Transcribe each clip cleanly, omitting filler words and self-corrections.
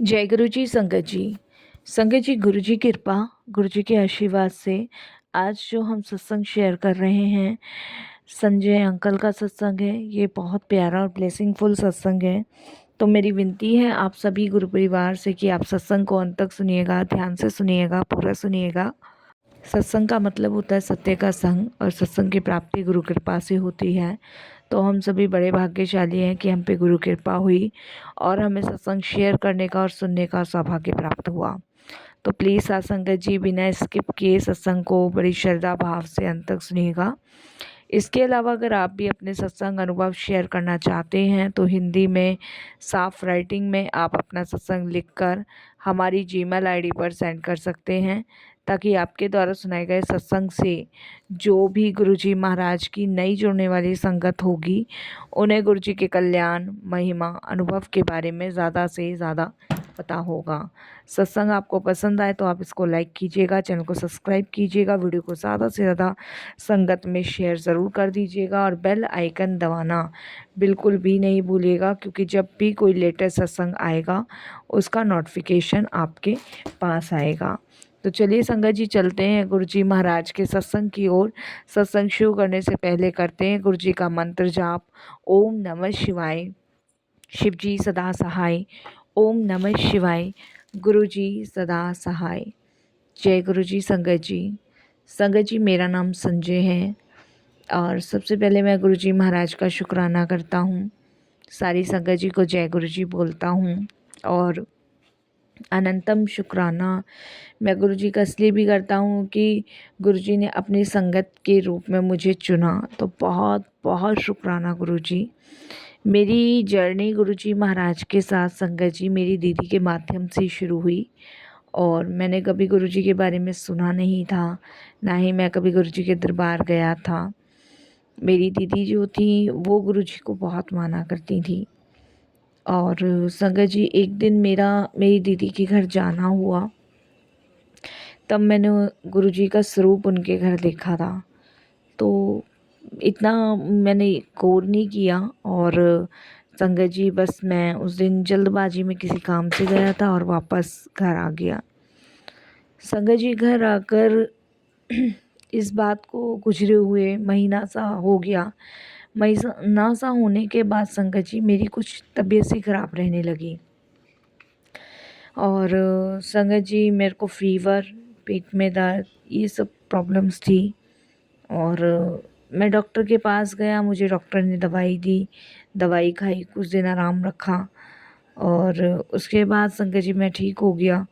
जय गुरु जी। संगत जी, संगत जी, गुरु जी कृपा, गुरु जी के आशीर्वाद से आज जो हम सत्संग शेयर कर रहे हैं, संजय अंकल का सत्संग है। ये बहुत प्यारा और ब्लेसिंगफुल सत्संग है। तो मेरी विनती है आप सभी गुरु परिवार से कि आप सत्संग को अंत तक सुनिएगा, ध्यान से सुनिएगा, पूरा सुनिएगा। सत्संग का मतलब होता है सत्य का संग, और सत्संग की प्राप्ति गुरु कृपा से होती है। तो हम सभी बड़े भाग्यशाली हैं कि हम पे गुरु कृपा हुई और हमें सत्संग शेयर करने का और सुनने का सौभाग्य प्राप्त हुआ। तो प्लीज़ सत्संगत जी बिना स्किप किए सत्संग को बड़ी श्रद्धा भाव से अंत तक सुनिएगा। इसके अलावा अगर आप भी अपने सत्संग अनुभव शेयर करना चाहते हैं तो हिंदी में साफ राइटिंग में आप अपना सत्संग लिखकर हमारी जीमेल आईडी पर सेंड कर सकते हैं, ताकि आपके द्वारा सुनाए गए सत्संग से जो भी गुरुजी महाराज की नई जुड़ने वाली संगत होगी उन्हें गुरुजी के कल्याण, महिमा, अनुभव के बारे में ज़्यादा से ज़्यादा पता होगा। सत्संग आपको पसंद आए तो आप इसको लाइक कीजिएगा, चैनल को सब्सक्राइब कीजिएगा, वीडियो को ज़्यादा से ज़्यादा संगत में शेयर ज़रूर कर दीजिएगा और बेल आइकन दबाना बिल्कुल भी नहीं भूलिएगा, क्योंकि जब भी कोई लेटेस्ट सत्संग आएगा उसका नोटिफिकेशन आपके पास आएगा। तो चलिए संगत जी चलते हैं गुरु जी महाराज के सत्संग की ओर। सत्संग शुरू करने से पहले करते हैं गुरु जी का मंत्र जाप। ओम नमः शिवाय। शिव जी सदा सहाय। ओम नमः शिवाय। गुरु जी सदा सहाय। जय गुरु जी। संगत जी, संगत जी मेरा नाम संजय है और सबसे पहले मैं गुरु जी महाराज का शुक्राना करता हूँ। सारी संगत जी को जय गुरु जी बोलता हूँ और अनंतम शुक्राना मैं गुरु जी का इसलिए भी करता हूँ कि गुरु जी ने अपनी संगत के रूप में मुझे चुना। तो बहुत बहुत शुक्राना गुरु जी। मेरी जर्नी गुरु जी महाराज के साथ संगत जी मेरी दीदी के माध्यम से शुरू हुई और मैंने कभी गुरु जी के बारे में सुना नहीं था, ना ही मैं कभी गुरु जी के दरबार गया था। मेरी दीदी जो थी वो गुरु जी को बहुत माना करती थी और संगत जी एक दिन मेरी दीदी के घर जाना हुआ, तब मैंने गुरु जी का स्वरूप उनके घर देखा था। तो इतना मैंने गौर नहीं किया और संगत जी बस मैं उस दिन जल्दबाजी में किसी काम से गया था और वापस घर आ गया। संगत जी घर आकर इस बात को गुजरे हुए महीना सा हो गया। महीना सा होने के बाद संगत जी मेरी कुछ तबीयत सी ख़राब रहने लगी और संगत जी मेरे को फ़ीवर, पेट में दर्द, ये सब प्रॉब्लम्स थी और मैं डॉक्टर के पास गया। मुझे डॉक्टर ने दवाई दी, दवाई खाई, कुछ दिन आराम रखा और उसके बाद संगत जी मैं ठीक हो गया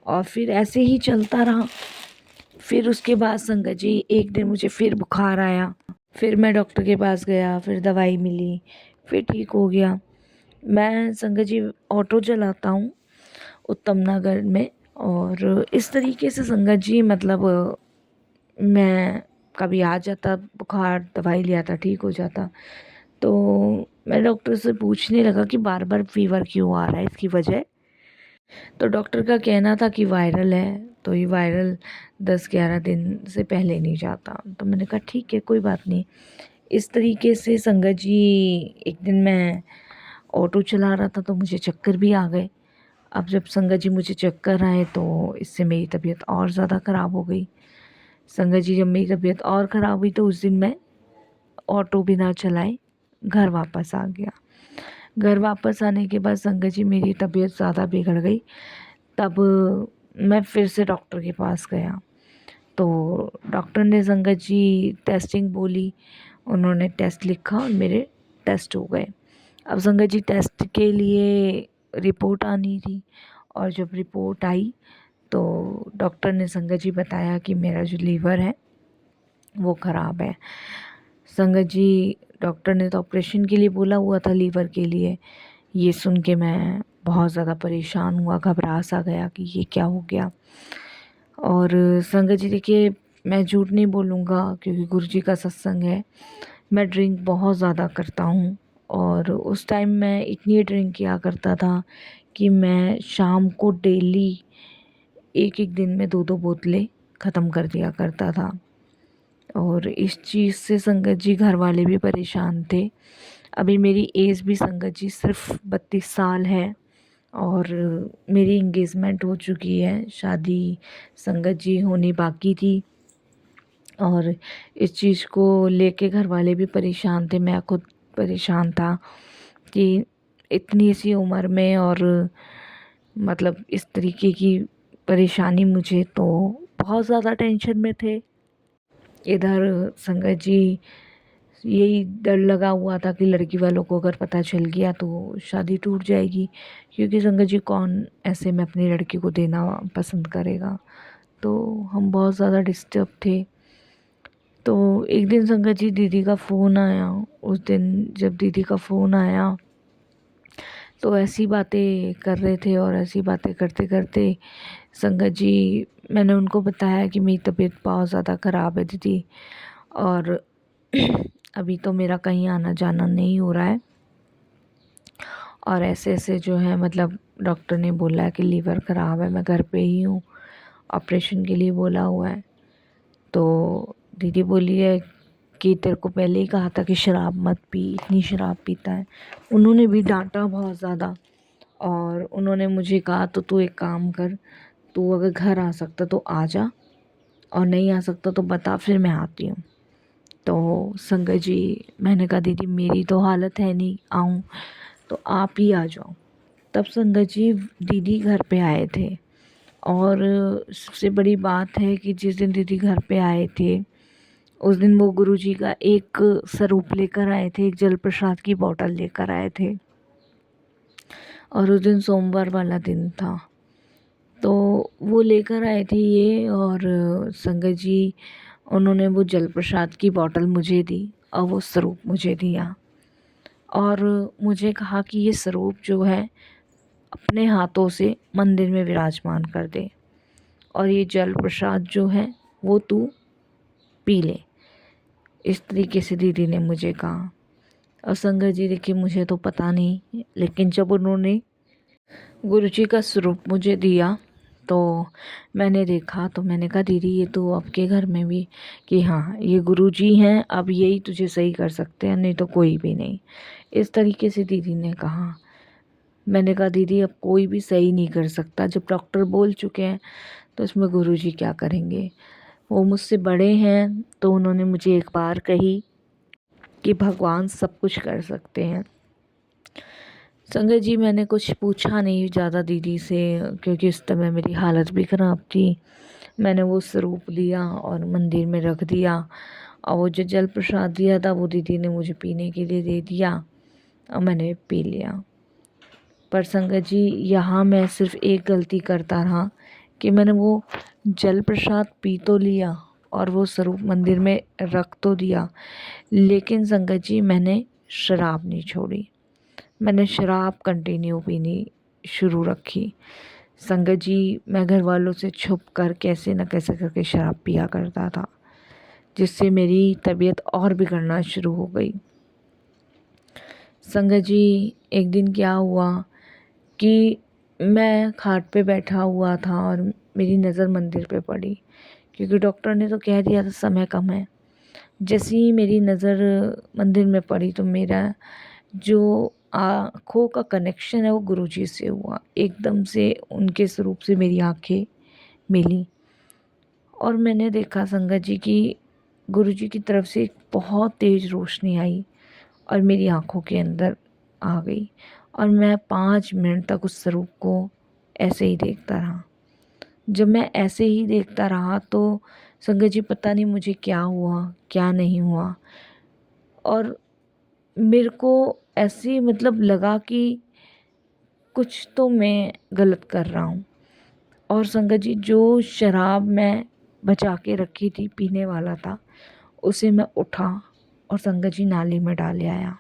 और फिर ऐसे ही चलता रहा। फिर उसके बाद संगत जी एक दिन मुझे फिर बुखार आया, फिर मैं डॉक्टर के पास गया, फिर दवाई मिली, फिर ठीक हो गया। मैं संगत जी ऑटो चलाता हूँ उत्तम नगर में और इस तरीके से संगत जी मतलब मैं कभी आ जाता बुखार, दवाई ले आता, ठीक हो जाता। तो मैं डॉक्टर से पूछने लगा कि बार बार फ़ीवर क्यों आ रहा है, इसकी वजह। तो डॉक्टर का कहना था कि वायरल है, तो ये वायरल 10-11 दिन से पहले नहीं जाता। तो मैंने कहा ठीक है, कोई बात नहीं। इस तरीके से संगत जी एक दिन मैं ऑटो चला रहा था तो मुझे चक्कर भी आ गए। अब जब संगत जी मुझे चक्कर आए तो इससे मेरी तबीयत और ज़्यादा ख़राब हो गई। संगत जी जब मेरी तबीयत और ख़राब हुई तो उस दिन मैं ऑटो बिना चलाए घर वापस आ गया। घर वापस आने के बाद संगत जी मेरी तबीयत ज़्यादा बिगड़ गई। तब मैं फिर से डॉक्टर के पास गया तो डॉक्टर ने संगत जी टेस्टिंग बोली। उन्होंने टेस्ट लिखा और मेरे टेस्ट हो गए। अब संगत जी टेस्ट के लिए रिपोर्ट आनी थी और जब रिपोर्ट आई तो डॉक्टर ने संगत जी बताया कि मेरा जो लीवर है वो ख़राब है। संगत जी डॉक्टर ने तो ऑपरेशन के लिए बोला हुआ था लीवर के लिए। ये सुन के मैं बहुत ज़्यादा परेशान हुआ, घबरा सा गया कि ये क्या हो गया। और संगत जी देखिए मैं झूठ नहीं बोलूँगा क्योंकि गुरु जी का सत्संग है, मैं ड्रिंक बहुत ज़्यादा करता हूँ और उस टाइम मैं इतनी ड्रिंक किया करता था कि मैं शाम को डेली एक एक दिन में 2-2 बोतलें ख़त्म कर दिया करता था। और इस चीज़ से संगत जी घर वाले भी परेशान थे। अभी मेरी एज भी संगत जी सिर्फ 32 साल है और मेरी इंगेजमेंट हो चुकी है, शादी संगत जी होनी बाकी थी। और इस चीज़ को लेके घर वाले भी परेशान थे, मैं खुद परेशान था कि इतनी सी उम्र में और मतलब इस तरीके की परेशानी मुझे, तो बहुत ज़्यादा टेंशन में थे। इधर संगत जी, यही डर लगा हुआ था कि लड़की वालों को अगर पता चल गया तो शादी टूट जाएगी, क्योंकि संगत जी कौन ऐसे में अपनी लड़की को देना पसंद करेगा। तो हम बहुत ज़्यादा डिस्टर्ब थे। तो एक दिन संगत जी दीदी का फ़ोन आया। उस दिन जब दीदी का फ़ोन आया तो ऐसी बातें कर रहे थे, और ऐसी बातें करते करते संगत जी, मैंने उनको बताया कि मेरी तबीयत बहुत ज़्यादा ख़राब है दीदी, और अभी तो मेरा कहीं आना जाना नहीं हो रहा है, और ऐसे ऐसे जो है मतलब डॉक्टर ने बोला है कि लीवर ख़राब है, मैं घर पे ही हूँ, ऑपरेशन के लिए बोला हुआ है। तो दीदी बोली है कि तेरे को पहले ही कहा था कि शराब मत पी, इतनी शराब पीता है। उन्होंने भी डांटा बहुत ज़्यादा, और उन्होंने मुझे कहा तो तू एक काम कर, तू अगर घर आ सकता तो आ जा, और नहीं आ सकता तो बता, फिर मैं आती हूँ। तो संगत जी, मैंने कहा दीदी मेरी तो हालत है नहीं आऊँ, तो आप ही आ जाओ। तब संगत जी दीदी घर पे आए थे, और सबसे बड़ी बात है कि जिस दिन दीदी घर पे आए थे उस दिन वो गुरुजी का एक स्वरूप लेकर आए थे, एक जल प्रसाद की बोतल लेकर आए थे, और उस दिन सोमवार वाला दिन था। तो वो लेकर आए थे ये, और संगत जी उन्होंने वो जल प्रसाद की बोतल मुझे दी और वो स्वरूप मुझे दिया, और मुझे कहा कि ये स्वरूप जो है अपने हाथों से मंदिर में विराजमान कर दे, और ये जल प्रसाद जो है वो तू पी ले। इस तरीके से दीदी ने मुझे कहा। और संगत जी देखिए, मुझे तो पता नहीं, लेकिन जब उन्होंने गुरुजी का स्वरूप मुझे दिया तो मैंने देखा, तो मैंने कहा दीदी ये तो आपके घर में भी, कि हाँ ये गुरुजी हैं, अब यही तुझे सही कर सकते हैं, नहीं तो कोई भी नहीं। इस तरीके से दीदी ने कहा। मैंने कहा दीदी अब कोई भी सही नहीं कर सकता, जब डॉक्टर बोल चुके हैं तो इसमें गुरुजी क्या करेंगे। वो मुझसे बड़े हैं, तो उन्होंने मुझे एक बार कही कि भगवान सब कुछ कर सकते हैं। संगत जी मैंने कुछ पूछा नहीं ज़्यादा दीदी से, क्योंकि उस समय मेरी हालत भी ख़राब थी। मैंने वो स्वरूप लिया और मंदिर में रख दिया, और वो जो जल प्रसाद दिया था वो दीदी ने मुझे पीने के लिए दे दिया, और मैंने पी लिया। पर संगत जी यहाँ मैं सिर्फ़ एक गलती करता रहा कि मैंने वो जल प्रसाद पी तो लिया और वो स्वरूप मंदिर में रख तो दिया, लेकिन संगत जी मैंने शराब नहीं छोड़ी। मैंने शराब कंटिन्यू पीनी शुरू रखी। संगत जी मैं घर वालों से छुप कर कैसे न कैसे करके शराब पिया करता था, जिससे मेरी तबीयत और बिगड़ना शुरू हो गई। संगत जी एक दिन क्या हुआ कि मैं खाट पे बैठा हुआ था और मेरी नज़र मंदिर पे पड़ी, क्योंकि डॉक्टर ने तो कह दिया था समय कम है। जैसे ही मेरी नज़र मंदिर में पड़ी तो मेरा जो आँखों का कनेक्शन है वो गुरुजी से हुआ। एकदम से उनके स्वरूप से मेरी आँखें मिली, और मैंने देखा संगत जी कि गुरुजी की तरफ से एक बहुत तेज़ रोशनी आई और मेरी आँखों के अंदर आ गई, और मैं 5 मिनट तक उस स्वरूप को ऐसे ही देखता रहा। जब मैं ऐसे ही देखता रहा तो संगत जी पता नहीं मुझे क्या हुआ, क्या नहीं हुआ, और मेरे को ऐसे मतलब लगा कि कुछ तो मैं गलत कर रहा हूँ। और संगत जी जो शराब मैं बचा के रखी थी, पीने वाला था, उसे मैं उठा और संगत जी नाली में डाल आया।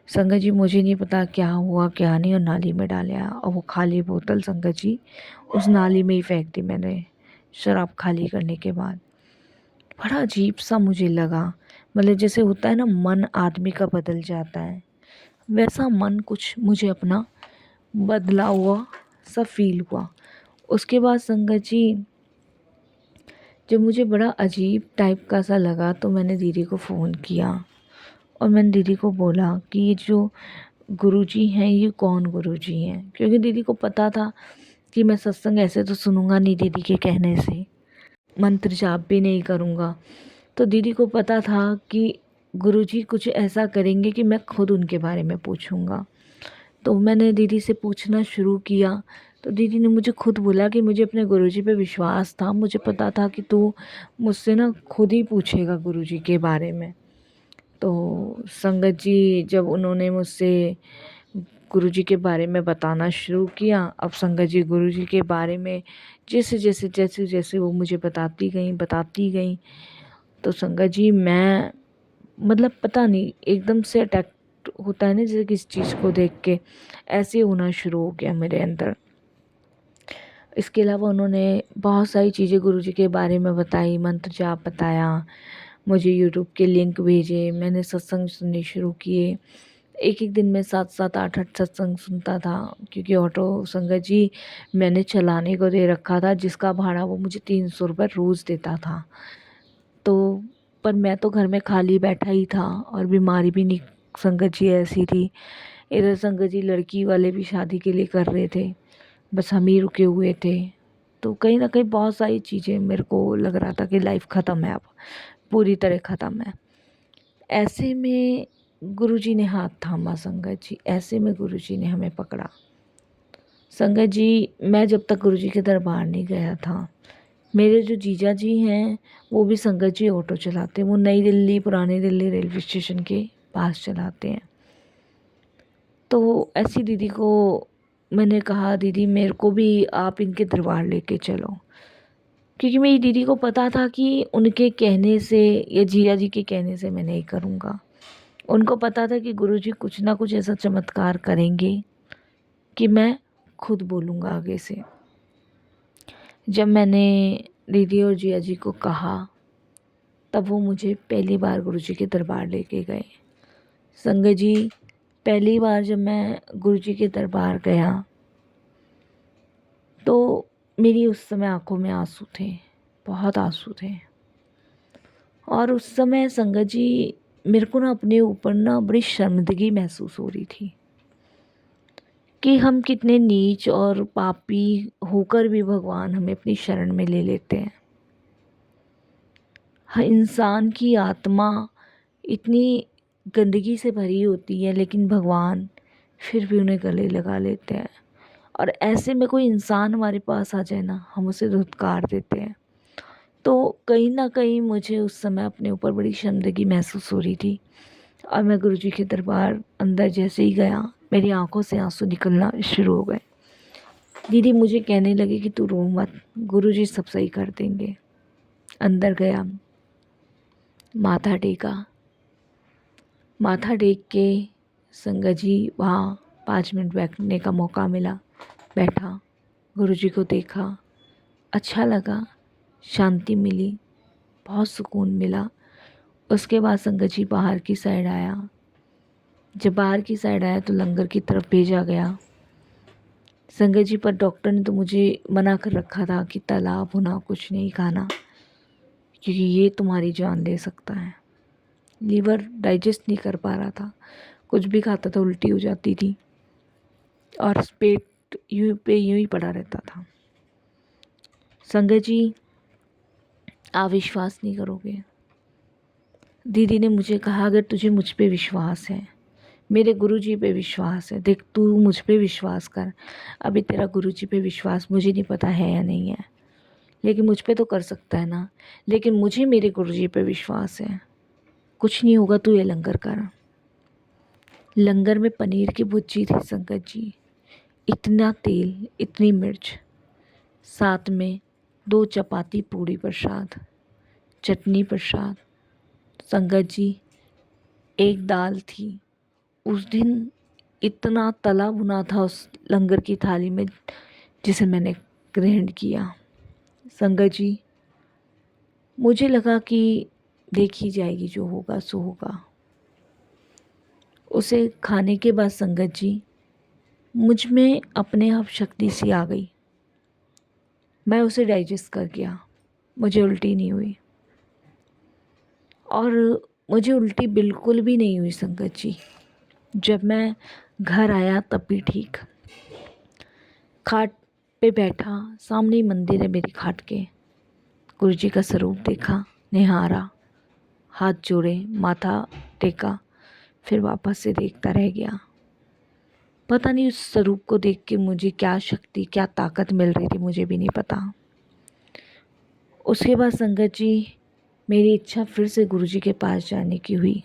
संगत जी मुझे नहीं पता क्या हुआ क्या नहीं, और नाली में डाल आया, और वो खाली बोतल संगत जी उस नाली में ही फेंक दी मैंने, शराब खाली करने के बाद। बड़ा अजीब सा मुझे लगा, मतलब जैसे होता है ना मन आदमी का बदल जाता है, वैसा मन कुछ मुझे अपना बदला हुआ सा फील हुआ। उसके बाद संगत जी जब मुझे बड़ा अजीब टाइप का सा लगा तो मैंने दीदी को फ़ोन किया, और मैंने दीदी को बोला कि ये जो गुरुजी हैं, ये कौन गुरुजी हैं, क्योंकि दीदी को पता था कि मैं सत्संग ऐसे तो सुनूंगा नहीं दीदी के कहने से, मंत्र जाप भी नहीं करूँगा। तो दीदी को पता था कि गुरुजी कुछ ऐसा करेंगे कि मैं खुद उनके बारे में पूछूंगा। तो मैंने दीदी से पूछना शुरू किया, तो दीदी ने मुझे खुद बोला कि मुझे अपने गुरुजी पे विश्वास था, मुझे पता था कि तू मुझसे ना खुद ही पूछेगा गुरुजी के बारे में। तो संगत जी जब उन्होंने मुझसे गुरुजी के बारे में बताना शुरू किया, अब संगत जी गुरुजी के बारे में जैसे वो मुझे बताती गई, तो संगत जी मैं मतलब पता नहीं एकदम से अटैक होता है ना, जैसे किसी चीज़ को देख के ऐसे होना शुरू हो गया मेरे अंदर। इसके अलावा उन्होंने बहुत सारी चीज़ें गुरुजी के बारे में बताई, मंत्र जाप बताया, मुझे यूट्यूब के लिंक भेजे, मैंने सत्संग सुनने शुरू किए। एक एक दिन में 7-7 8-8 सत्संग सुनता था, क्योंकि ऑटो संगत जी मैंने चलाने को दे रखा था, जिसका भाड़ा वो मुझे 300 रुपये रोज़ देता था। तो पर मैं तो घर में खाली बैठा ही था और बीमारी भी नहीं, संगत जी ऐसी थी। इधर संगत जी लड़की वाले भी शादी के लिए कर रहे थे, बस हम ही रुके हुए थे। तो कहीं ना कहीं बहुत सारी चीज़ें मेरे को लग रहा था कि लाइफ ख़त्म है, अब पूरी तरह ख़त्म है। ऐसे में गुरुजी ने हाथ थामा संगत जी, ऐसे में गुरुजी ने हमें पकड़ा। संगत जी मैं जब तक गुरुजी के दरबार नहीं गया था, मेरे जो जीजा जी हैं वो भी संगत जी ऑटो चलाते हैं, वो नई दिल्ली पुरानी दिल्ली रेलवे स्टेशन के पास चलाते हैं। तो ऐसी दीदी को मैंने कहा दीदी मेरे को भी आप इनके दरबार लेके चलो, क्योंकि मेरी दीदी को पता था कि उनके कहने से या जीजा जी के कहने से मैं नहीं करूँगा। उनको पता था कि गुरुजी कुछ ना कुछ ऐसा चमत्कार करेंगे कि मैं खुद बोलूँगा आगे से। जब मैंने दीदी और जिया जी को कहा, तब वो मुझे पहली बार गुरुजी के दरबार लेके गए। संगत जी पहली बार जब मैं गुरुजी के दरबार गया, तो मेरी उस समय आंखों में आंसू थे, बहुत आंसू थे। और उस समय संगत जी मेरे को ना अपने ऊपर ना बड़ी शर्मिंदगी महसूस हो रही थी कि हम कितने नीच और पापी होकर भी भगवान हमें अपनी शरण में ले लेते हैं। हर इंसान की आत्मा इतनी गंदगी से भरी होती है, लेकिन भगवान फिर भी उन्हें गले लगा लेते हैं। और ऐसे में कोई इंसान हमारे पास आ जाए ना, हम उसे धुतकार देते हैं। तो कहीं ना कहीं मुझे उस समय अपने ऊपर बड़ी शर्मिंदगी महसूस हो रही थी। और मैं गुरुजी के दरबार अंदर जैसे ही गया, मेरी आंखों से आंसू निकलना शुरू हो गए। दीदी मुझे कहने लगी कि तू रो मत, गुरुजी सब सही कर देंगे। अंदर गया, माथा टेका, माथा टेक के संगत जी वहाँ 5 मिनट बैठने का मौका मिला, बैठा, गुरुजी को देखा, अच्छा लगा, शांति मिली, बहुत सुकून मिला। उसके बाद संगत जी बाहर की साइड आया। जब बाहर की साइड आया तो लंगर की तरफ भेजा गया। संगत जी पर डॉक्टर ने तो मुझे मना कर रखा था कि तला भुना कुछ नहीं खाना, क्योंकि ये तुम्हारी जान ले सकता है। लीवर डाइजेस्ट नहीं कर पा रहा था, कुछ भी खाता था उल्टी हो जाती थी और पेट यूं ही पड़ा रहता था। संगत जी आप विश्वास नहीं करोगे, दीदी ने मुझे कहा अगर तुझे मुझ पे विश्वास है, मेरे गुरुजी पे विश्वास है, देख तू मुझ पे विश्वास कर। अभी तेरा गुरुजी पे विश्वास मुझे नहीं पता है या नहीं है, लेकिन मुझ पे तो कर सकता है ना। लेकिन मुझे मेरे गुरुजी पे विश्वास है, कुछ नहीं होगा, तू ये लंगर कर। लंगर में पनीर की भुर्जी थी संगत जी, इतना तेल, इतनी मिर्च, साथ में 2 चपाती पूड़ी प्रसाद, चटनी प्रसाद। संगत जी एक दाल थी। उस दिन इतना तला भुना था उस लंगर की थाली में जिसे मैंने ग्रहण किया। संगत जी मुझे लगा कि देखी जाएगी, जो होगा सो होगा। उसे खाने के बाद संगत जी मुझ में अपने आप शक्ति सी आ गई, मैं उसे डाइजेस्ट कर गया, मुझे उल्टी नहीं हुई। और मुझे उल्टी बिल्कुल भी नहीं हुई संगत जी। जब मैं घर आया तब भी ठीक। खाट पे बैठा, सामने ही मंदिर है मेरी खाट के। गुरुजी का स्वरूप देखा, निहारा, हाथ जोड़े, माथा टेका, फिर वापस से देखता रह गया। पता नहीं उस स्वरूप को देख के मुझे क्या शक्ति, क्या ताकत मिल रही थी, मुझे भी नहीं पता। उसके बाद संगत जी, मेरी इच्छा फिर से गुरुजी के पास जाने की हुई।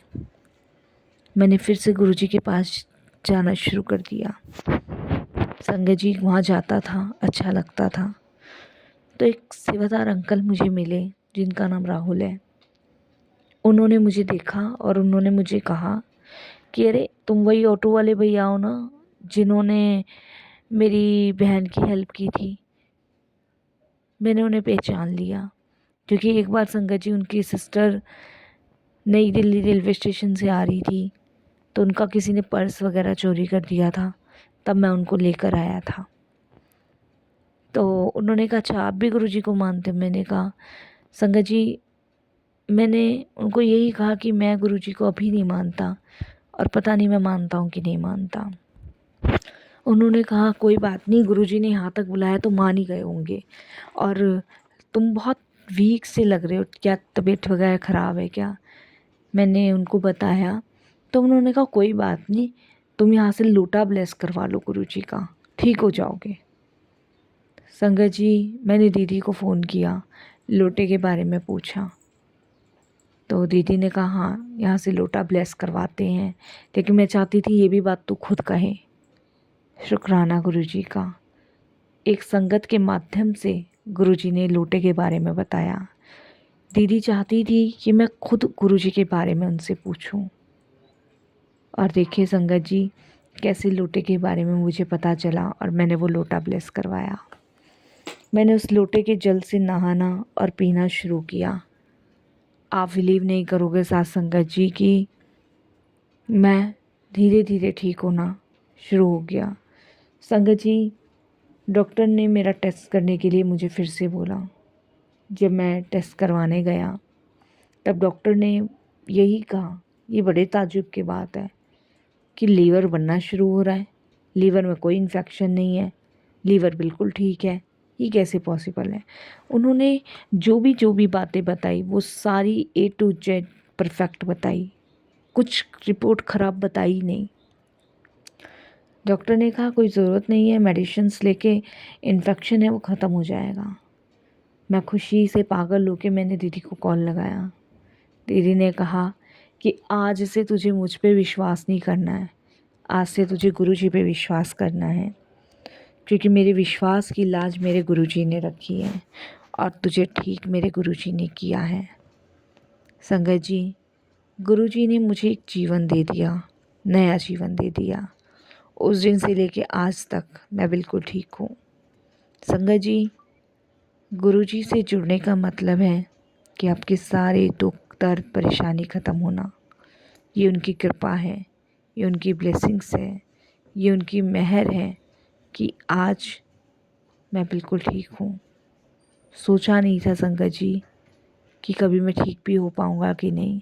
मैंने फिर से गुरुजी के पास जाना शुरू कर दिया। संगत जी, वहाँ जाता था, अच्छा लगता था। तो एक सेवादार अंकल मुझे मिले जिनका नाम राहुल है। उन्होंने मुझे देखा और उन्होंने मुझे कहा कि अरे तुम वही ऑटो वाले भैया हो ना जिन्होंने मेरी बहन की हेल्प की थी। मैंने उन्हें पहचान लिया क्योंकि एक बार संगत जी, उनकी सिस्टर नई दिल्ली रेलवे स्टेशन से आ रही थी तो उनका किसी ने पर्स वगैरह चोरी कर दिया था, तब मैं उनको लेकर आया था। तो उन्होंने कहा अच्छा आप भी गुरुजी को मानते हैं? मैंने कहा संगत जी, मैंने उनको यही कहा कि मैं गुरुजी को अभी नहीं मानता और पता नहीं मैं मानता हूँ कि नहीं मानता। उन्होंने कहा कोई बात नहीं, गुरुजी ने यहाँ तक बुलाया तो मान ही गए होंगे। और तुम बहुत वीक से लग रहे हो, क्या तबीयत वगैरह ख़राब है क्या? मैंने उनको बताया तो उन्होंने कहा कोई बात नहीं, तुम यहाँ से लोटा ब्लेस करवा लो गुरुजी का, ठीक हो जाओगे। संगत जी, मैंने दीदी को फ़ोन किया, लोटे के बारे में पूछा तो दीदी ने कहा हाँ यहाँ से लोटा ब्लेस करवाते हैं, लेकिन मैं चाहती थी ये भी बात तू खुद कहे। शुक्राना गुरुजी का। एक संगत के माध्यम से गुरुजी ने लोटे के बारे में बताया। दीदी चाहती थी कि मैं खुद गुरुजी के बारे में उनसे पूछूं। और देखिए संगत जी, कैसे लोटे के बारे में मुझे पता चला और मैंने वो लोटा ब्लेस करवाया। मैंने उस लोटे के जल से नहाना और पीना शुरू किया। आप बिलीव नहीं करोगे साथ संगत जी कि मैं धीरे धीरे ठीक होना शुरू हो गया। संगत जी, डॉक्टर ने मेरा टेस्ट करने के लिए मुझे फिर से बोला। जब मैं टेस्ट करवाने गया तब डॉक्टर ने यही कहा, ये बड़े ताज्जुब की बात है कि लीवर बनना शुरू हो रहा है, लीवर में कोई इन्फेक्शन नहीं है, लीवर बिल्कुल ठीक है, ये कैसे पॉसिबल है? उन्होंने जो भी बातें बताई वो सारी A to Z परफेक्ट बताई, कुछ रिपोर्ट ख़राब बताई नहीं। डॉक्टर ने कहा कोई ज़रूरत नहीं है, मेडिसिन्स लेके, इन्फेक्शन है वो ख़त्म हो जाएगा। मैं खुशी से पागल होके मैंने दीदी को कॉल लगाया। दीदी ने कहा कि आज से तुझे मुझ पे विश्वास नहीं करना है, आज से तुझे गुरुजी पे विश्वास करना है, क्योंकि मेरे विश्वास की लाज मेरे गुरुजी ने रखी है और तुझे ठीक मेरे गुरुजी ने किया है। संगत जी, गुरुजी ने मुझे एक जीवन दे दिया, नया जीवन दे दिया। उस दिन से लेके आज तक मैं बिल्कुल ठीक हूँ। संगत जी, गुरुजी से जुड़ने का मतलब है कि आपके सारे दुख, दर्द, परेशानी ख़त्म होना। ये उनकी कृपा है, ये उनकी ब्लेसिंग्स है, ये उनकी मेहर है कि आज मैं बिल्कुल ठीक हूँ। सोचा नहीं था संगत जी कि कभी मैं ठीक भी हो पाऊँगा कि नहीं,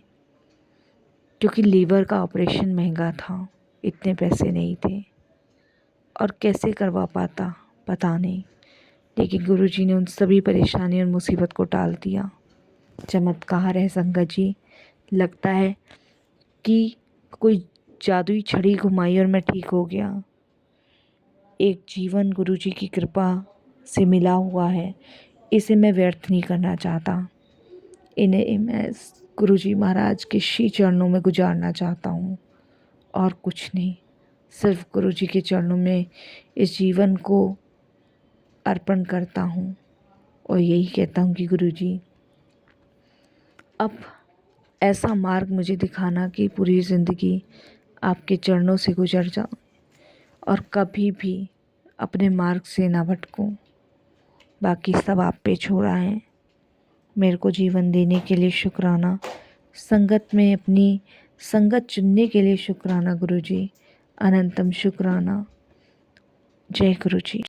क्योंकि लीवर का ऑपरेशन महंगा था, इतने पैसे नहीं थे और कैसे करवा पाता पता नहीं। लेकिन गुरुजी ने उन सभी परेशानी और मुसीबत को टाल दिया। चमत्कार है संगत जी, लगता है कि कोई जादुई छड़ी घुमाई और मैं ठीक हो गया। एक जीवन गुरुजी की कृपा से मिला हुआ है, इसे मैं व्यर्थ नहीं करना चाहता। इन्हें मैं गुरुजी महाराज के श्री चरणों में गुजारना चाहता हूँ और कुछ नहीं, सिर्फ गुरुजी के चरणों में इस जीवन को अर्पण करता हूँ और यही कहता हूँ कि गुरुजी अब ऐसा मार्ग मुझे दिखाना कि पूरी ज़िंदगी आपके चरणों से गुजर जाऊँ और कभी भी अपने मार्ग से ना भटकूँ। बाकी सब आप पे छोड़ा है। मेरे को जीवन देने के लिए शुक्राना, संगत में अपनी संगत चुनने के लिए शुक्राना गुरुजी, अनंतम शुक्राना। जय गुरुजी।